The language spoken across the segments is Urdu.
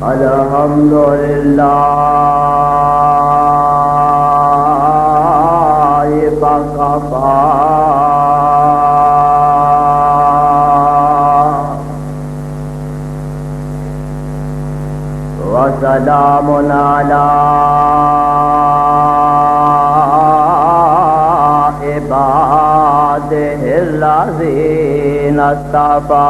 الحمدللہ وکفی وسلام علی عبادہ الذین اصطفی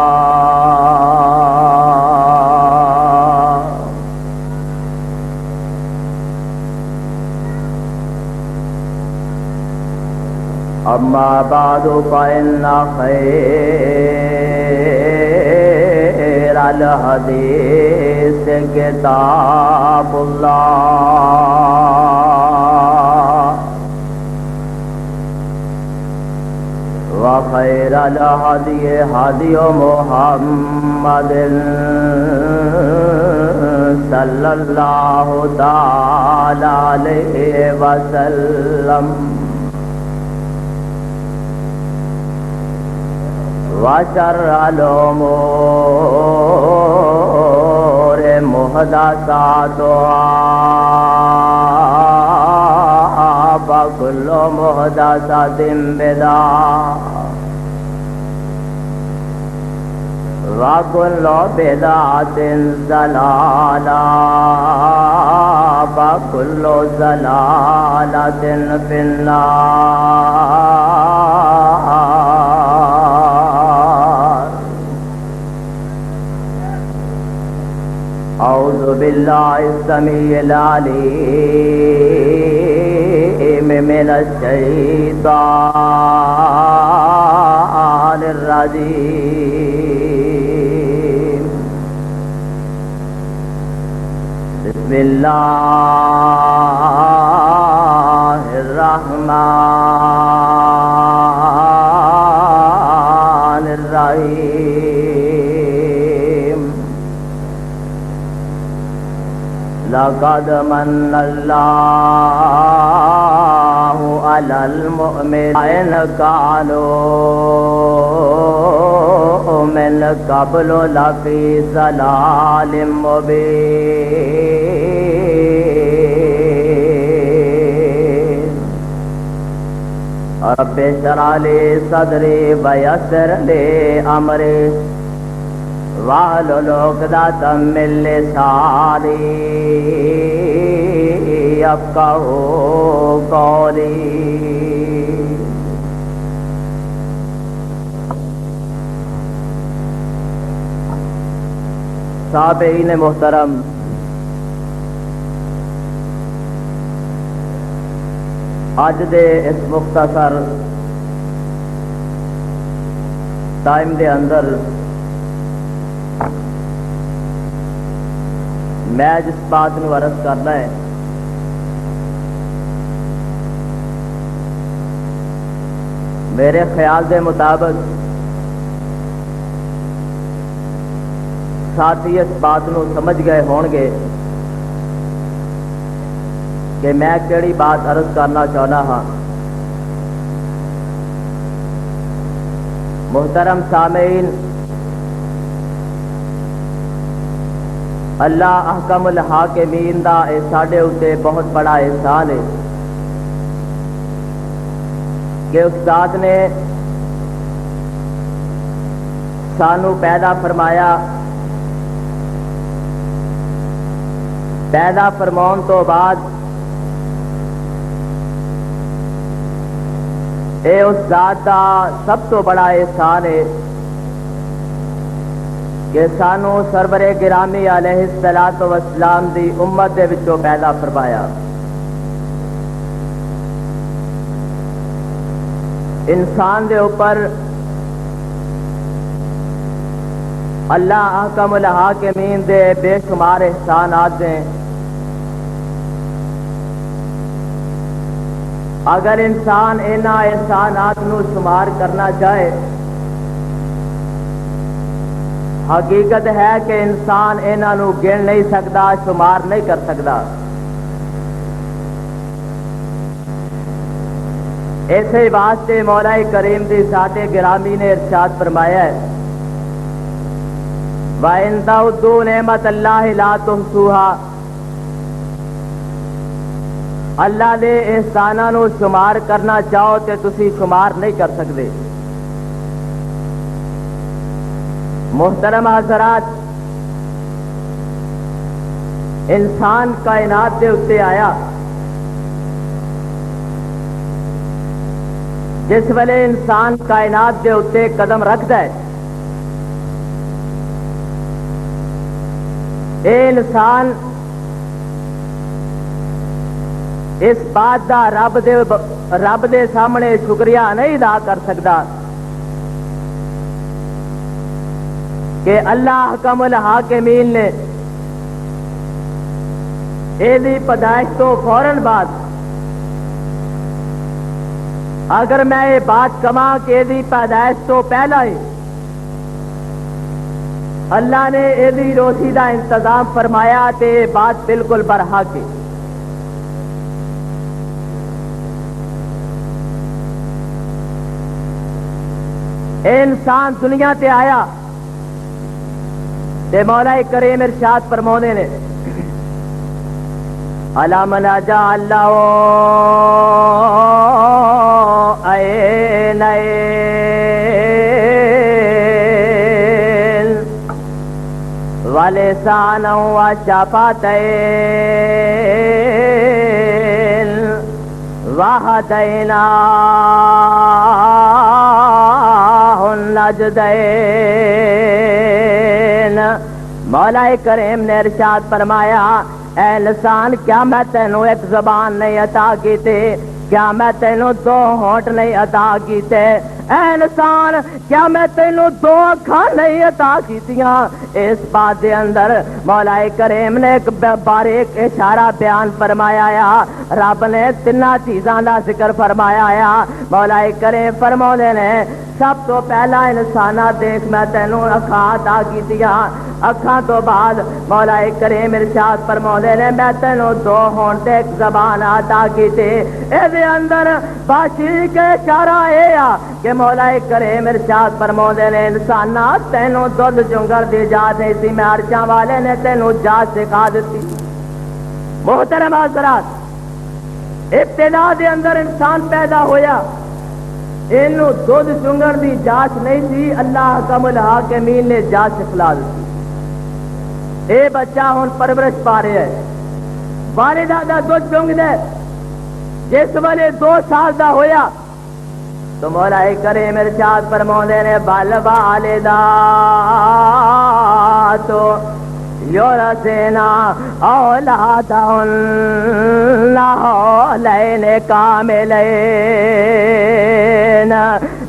اما بعد فإن خیر الحدیث کتاب اللہ وخیر الہدی ہدی محمد صلی اللہ تعالی علیہ وسلم وشر الامور محدثاتها وكل محدثة بدعة وكل بدعة ضلالة وكل ضلالة في النار. اعوذ باللہ السمیع العلیم من الشیطان الرجیم. بسم اللہ الرحمن الرحیم. لقد من اللہ علی المؤمنین كانوا من قبل لفی ضلال مبین. رب اشرح لي صدری ویسر لي امری واحلل عقدۃ من لسانی یفقہوا قولی. سامعین محترم، اج دے اس مختصر ٹائم دے اندر میں جس بات نو عرض کرنا ہے میرے خیال دے مطابق ساتھی اس بات نو سمجھ گئے ہون گے کہ میں کیڑی بات عرض کرنا چاہنا ہاں. محترم سامعین، اللہ احکم الحاکمین دا اے ساڈے اتے بہت بڑا احسان ہے کہ استاد نے سانو پیدا فرمایا. پیدا فرماؤن تو بعد اے اس ذات دا سب تو بڑا احسان ہے کہ سانو سرور گرامی علیہ الصلوۃ والسلام دی امت دے وچوں پیدا فرمایا. انسان دے اوپر اللہ احکم الحاکمین دے بے شمار احسانات ہیں. اگر انسان انہاں احسانات نو شمار کرنا چاہے، حقیقت ہے کہ انسان انہاں نو گن نہیں سکتا، شمار نہیں کر سکتا. ایسے واسطے مولا کریم دی ذات گرامی نے ارشاد فرمایا ہے وَإِن تَعُدُّوا نِعْمَتَ اللَّهِ لَا تُحْصُوهَا، اللہ دے احساناں نو شمار کرنا چاہو تے تسی شمار نہیں کر سکتے۔ محترم حضرات، انسان کائنات دے اتے آیا جس ویلے انسان کائنات دے اتے قدم رکھتا ہے، اے انسان اس بات دا رب دے سامنے شکریہ نہیں ادا کر سکتا کہ اللہ حکم الحاکمین نے ایدی پیدائش تو فوراً بعد اگر میں یہ بات کہاں کہ ایدی پیدائش تو پہلا ہی اللہ نے ایدی روزی دا انتظام فرمایا تے یہ بات بالکل برحق ہے۔ اے انسان دنیا تے آیا تے مولا کریم ارشاد فرماوندے نے علام نجعل له عینین ولسانا وشفتین وہدیناہ النجدین۔ مولا کریم نے ارشاد فرمایا اے انسان، کیا میں تینوں ایک زبان نہیں عطا کیتے؟ کیا میں تینوں دو ہونٹ نہیں عطا کیتے؟ اے انسان، کیا میں تینوں دو اکھاں نہیں عطا کیتیاں؟ اس بات دے اندر مولا کریم نے ایک باریک اشارہ بیان فرمایا ہے۔ رب نے تیناں چیزاں دا ذکر فرمایا ہے۔ مولا کریم فرماؤندے نے سب تو پہلا انسانا دیکھ میں تینوں اکھاں عطا کیتیاں، اکھاں تو بعد مولا کریم ارشاد فرماؤندے نے میں تینوں دو ہون تے ایک زبان عطا کیتی۔ اے دے اندر باشی کے اشارہ اے آ کہ مولا کریم ارشاد فرماؤندے نے انسانا تینوں دودھ جنگل دی جات نہیں سی، میں عرشاں والے نے تینوں جات سکھا دیتی۔ محترم حضرات، ابتدا دے اندر انسان پیدا ہویا، اینو دودھ چنگن دی جاچ نہیں تھی، اللہ حکم الحاکمین نے جاچ سکھلا دی۔ اے بچہ ہن پرورش پا رہے ہے، والدہ دا دودھ چنگ دے، جس والے 2 سال دا ہویا تو مولا کریم ارشاد فرماوندے نے بل والدہ تو یورثنا اولادہن حولین کاملین۔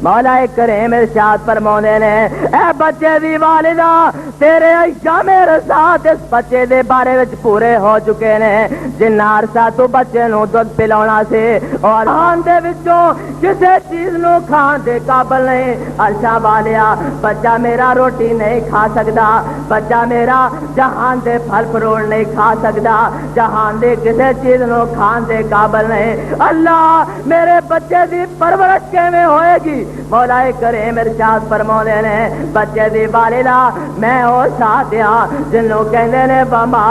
مولا کریم ارشاد فرماوندے نے اے بچے دی والدہ، تیرے ایام رضاعت اس بچے دے بارے وچ پورے ہو چکے نے، جنہ عرصہ تو بچے نو دودھ پلاونا سی اور کھان دے وچوں کسے چیز نو کھان دے قابل نہیں۔ عرشہ والیا، بچہ میرا روٹی نہیں کھا سکدا، بچہ میرا جہان دے پھل فروٹ نہیں کھا سکدا، جہان دے کسے چیز نو کھان دے قابل نہیں۔ اللہ میرے بچے دی پرورش کیویں ہوئے گی؟ مولا کریم ارشاد فرماوندے نے بچے دی والدہ میں او ساتھ ہاں جنوں کہندے نے وما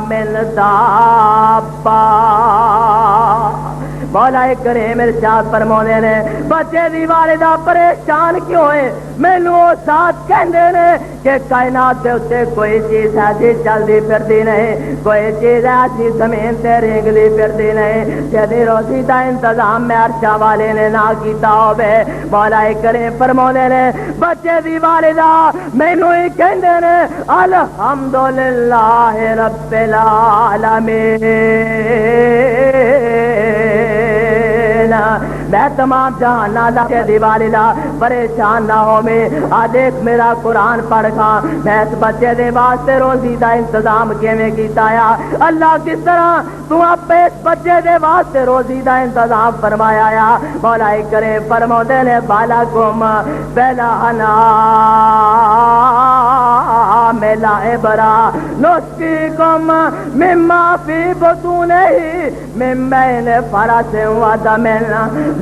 من دابہ۔ مولا کریم ارشاد فرماوندے نے بچے دی والدہ پریشان کیوں ہے؟ مینوں او ساتھ کہندے نے کہ کائنات دے اتے کوئی چیز ایسی چلدی پھردی نہیں، کوئی چیز ایسی زمین تے رینگدی پھردی نہیں جدی روزی دا انتظام میں عرشہ والے نے نہ کیتا ہوئے۔ مولا کریم فرماوندے نے بچے دی والدہ مینوں ہی کہندے نے الحمدللہ رب العالمین، میں تمام جہانا دی والدہ پریشان نہ ہو میں آ دیکھ میرا قرآن پڑھ کھا، میں اس بچے دے واسطے روزی دا انتظام کیویں کیتا ہے؟ اللہ کس طرح تو اپنے اس بچے دے واسطے روزی دا انتظام فرمایا ہے؟ مولا کریم فرماوندے نے بالا گم بلا انا لا عبرا نسقيكم مما في بطونه من بين فرث ودم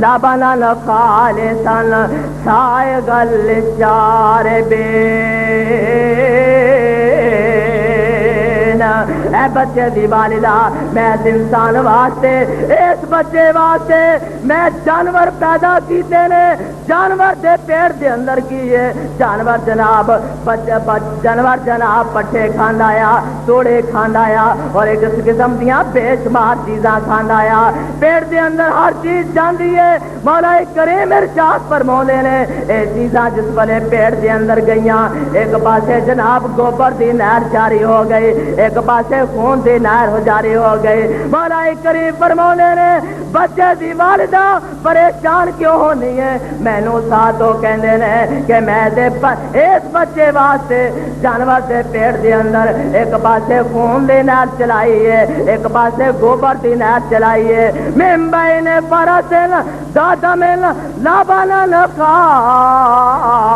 لبنا خالصا سائغا للشاربين. اے بچے دی والدہ میں انسان واسطے اس بچے واسطے میں جانور پیدا کیتے نے. جانور دے پیڑ دے اندر کیے جانور جناب جانور جناب پٹھے کھاندا آیا توڑے کھاندا آیا اور ایک قسم دیاں بے شمار چیزاں کھاندا آیا. پیڑ دے اندر ہر چیز جاندی ہے. مولا کریم ارشاد فرماؤندے نے اے چیزاں جس والے پیڑ دے اندر گئیاں ایک پاسے جناب گوبر دی نہر جاری ہو گئی ایک پاسے خون دی نہر ہو جاری ہو گئی. مولا کریم فرماؤندے نے بچے دی والدہ پریشان کیوں ہونی ہے؟ مینوں ساتھوں کہندے نے کہ میں دے اس بچے واسطے جانور دے پیڑ دے اندر ایک پاسے خون دی نہر چلائی ہے ایک پاسے گوبر دی نہر چلائی ہے. من بین فرسن دادم لبن خالصا.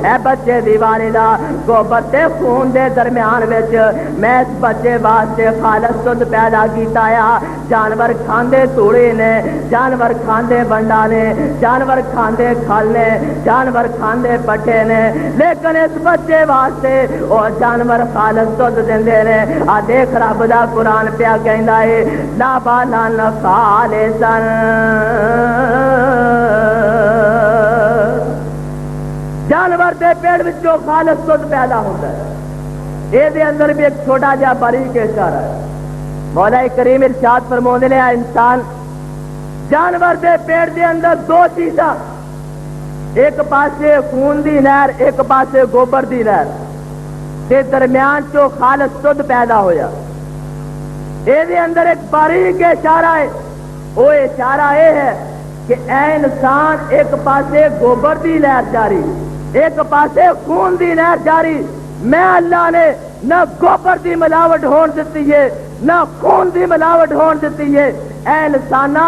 اے بچے دی والدہ گوبر تے خون دے درمیان وچ میں اس بچے واسطے خالص دودھ پیدا کیتا ہے. جانور کھاندے توڑے نے جانور کھاندے بنڈا نے جانور کھاندے کھل نے جانور کھاندے پٹھے نے لیکن اس بچے واسطے او جانور خالص دودھ دیندے نے. آ دیکھ رب دا قرآن پیا کہندا ہے لا بالان خالصن. جانور دے پیڑ وچوں خالص دودھ پیدا ہوتا ہے. اے دے اندر بھی ایک چھوٹا جہا باریک اشارہ ہے. مولا کریم ارشاد فرماؤندے نے انسان جانور دے پیڑ دے اندر دو چیزاں ایک پاسے خون دی نہر ایک پاسے گوبر دی نہر دے درمیان چو خالص دودھ پیدا ہویا. اے دے اندر ایک باریک اشارہ ہے. وہ اشارہ یہ ہے کہ اے انسان ایک پاسے گوبر دی نہر جاری ایک پاسے خون دی نہر جاری. میں اللہ نے نہ گوبر دی ملاوٹ ہون دیتی ہے نہ خون دی ملاوٹ ہون دیتی ہے. اے انسانا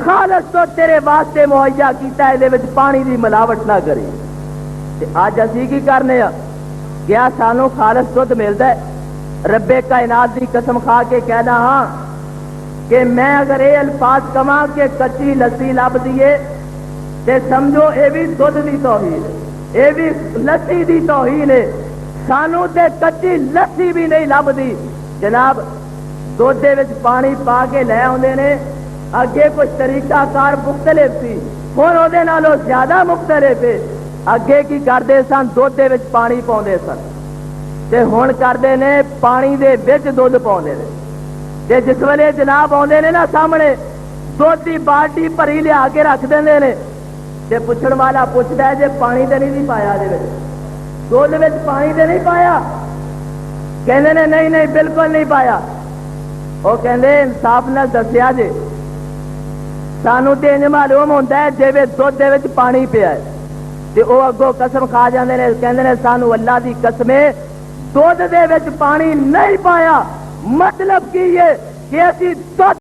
خالص تو تیرے واسطے مہیا کیتا ہے دے وچ پانی دی ملاوٹ نہ کری. تے اج اسی کی کرنے آ کیا سانو خالص دودھ ملدا ہے؟ رب کائنات دی قسم کھا کے کہنا ہاں کہ میں اگر یہ الفاظ کہاں کہ کچی لسی لب دیے تے سمجھو اے بھی دودھ دی توہین اے بھی لسی دی توہین ہے. سانو تے کچی لسی بھی نہیں لبدی. جناب دودھ دے وچ پانی پا کے لے آوندے نے اگے کچھ طریقہ کار مختلف سی ہن او دے نالوں زیادہ مختلف ہے. اگے کی کردے سن دودھ دے وچ پانی پاؤندے سن تے ہن کردے نے پانی دے وچ دودھ پاؤندے نے. تے جس ویلے جناب آوندے نے نا سامنے دودھ دی بالٹی بھری لیا کے رکھ دیندے نے تے پوچھن والا پوچھدا ہے جے پانی تے نہیں پایا دے وچ دودھ وچ پانی تے نہیں پایا؟ کہندے نے نہیں نہیں بالکل نہیں پایا. وہ کہندے انصاف نال دسیا جے سانو تے انج معلوم ہوندا ہے جے دودھ دے وچ پانی پیا ہے تے او اگوں قسم کھا جاندے نے کہندے نے سانو اللہ دی قسم دودھ دے وچ پانی نہیں پایا. مطلب کی ہے کہ اسی دودھ